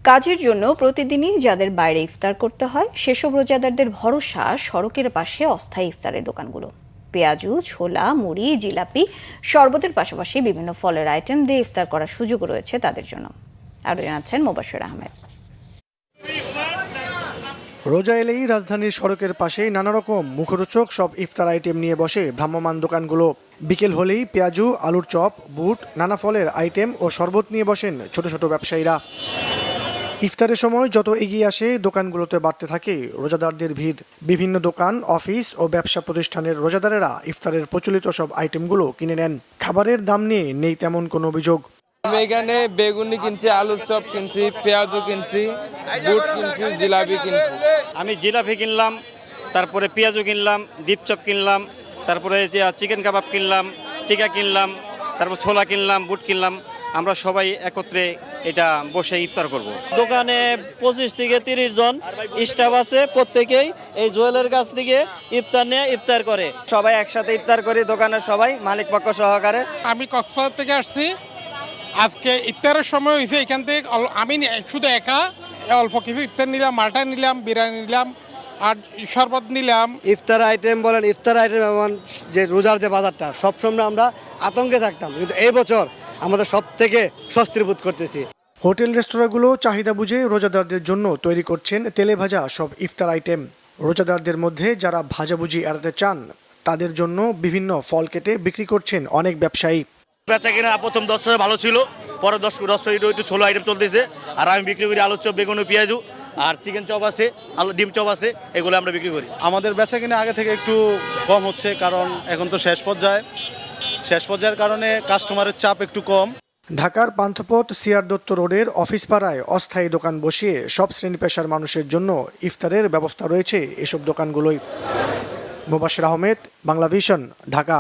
কাজের জন্য প্রতিদিনই যাদের বাইরে ইফতার করতে হয় সেসব রোজাদারদের ভরসা সড়কের পাশে অস্থায়ী ইফতারের দোকানগুলো। পেঁয়াজু, ছোলা, মুড়ি, জিলাপি, শরবতের পাশাপাশি বিভিন্ন ফলের আইটেম দিয়ে ইফতার করার সুযোগ রয়েছে তাদের জন্য। আরও জানাচ্ছেন মোবাশ্বের আহমেদ। রোজা এলেই রাজধানীর সড়কের পাশে নানা রকম মুখরোচক সব ইফতার আইটেম নিয়ে বসে ভ্রাম্যমাণ দোকানগুলো। বিকেল হলেই পেঁয়াজু, আলুর চপ, বুট, নানা ফলের আইটেম ও শরবত নিয়ে বসেন ছোট ছোট ব্যবসায়ীরা। ইফতারের সময় যত এগিয়ে আসে দোকানগুলোতে বাড়তে থাকে রোজাদারদের ভিড়। বিভিন্ন দোকান, অফিস ও ব্যবসা প্রতিষ্ঠানের রোজাদারেরা ইফতারের প্রচলিত সব আইটেমগুলো কিনে নেন। খাবারের দাম নিয়ে নেই তেমন কোনো অভিযোগ। আমি এখানে বেগুনি কিনছি, আলুর চপ কিনছি, পেঁয়াজও কিনছি, বুট কিনছি, জিলাপি কিনছি। আমি জিলাপি কিনলাম, তারপরে পেঁয়াজও কিনলাম, ডিপ চপ কিনলাম, তারপরে যে চিকেন কাবাব কিনলাম, টিকা কিনলাম, তারপর ছোলা কিনলাম, বুট কিনলাম। আমরা সবাই একত্রে এটা বসে ইফতার করব। দোকানে 25 থেকে 30 জন স্টাফ আছে, প্রত্যেকেই এই জুয়েলের কাছ থেকে ইফতার নিয়ে ইফতার করে। সবাই একসাথে ইফতার করি, দোকানের সবাই মালিক পক্ষ সহকারে। আমি কক্সবাজার থেকে আসছি। আজকে ইফতারের সময় হয়েছে, এখান থেকে আমি শুধু একা অল্প কিছু ইফতার নিলাম, মালটা নিলাম, বিরিয়ানি নিলাম আর শরবত নিলাম। ইফতার আইটেম বলেন, ইফতার আইটেম এমন যে রোজার যে বাজারটা সবসময় আমরা আতঙ্কে থাকতাম, কিন্তু এই বছর আমাদের সব থেকে স্বস্তির বোধ করতেছি। হোটেল রেস্তোরাঁগুলো চাহিদা বুঝে রোজাদারদের জন্য তৈরি করছেন তেলে ভাজা সব ইফতার আইটেম। রোজাদারদের মধ্যে যারা ভাজাভুজি এড়াতে চান তাদের জন্য বিভিন্ন ফল কেটে বিক্রি করছেন অনেক ব্যবসায়ী। বেচা কিনা প্রথম 10 ভালো ছিল, পরে 10 একটু ছোলা আইটেম চলতেছে। আর আমি বিক্রি করি আলুর চপ, বেগুনি, পেঁয়াজু আর চিকেন চপ আছে, আলু ডিম চপ আছে, এগুলো আমরা বিক্রি করি। আমাদের বেচা কিনা আগে থেকে একটু কম হচ্ছে, কারণ এখন তো শেষ পর্যায়ের কারণে কাস্টমারের চাপ একটু কম। ঢাকার পান্থপথ সিআর দত্ত রোডের অফিস পাড়ায় অস্থায়ী দোকান বসিয়ে সব শ্রেণী পেশার মানুষের জন্য ইফতারের ব্যবস্থা রয়েছে এসব দোকানগুলোই। মোবাশ্বের আহমেদ, বাংলাভিশন, ঢাকা।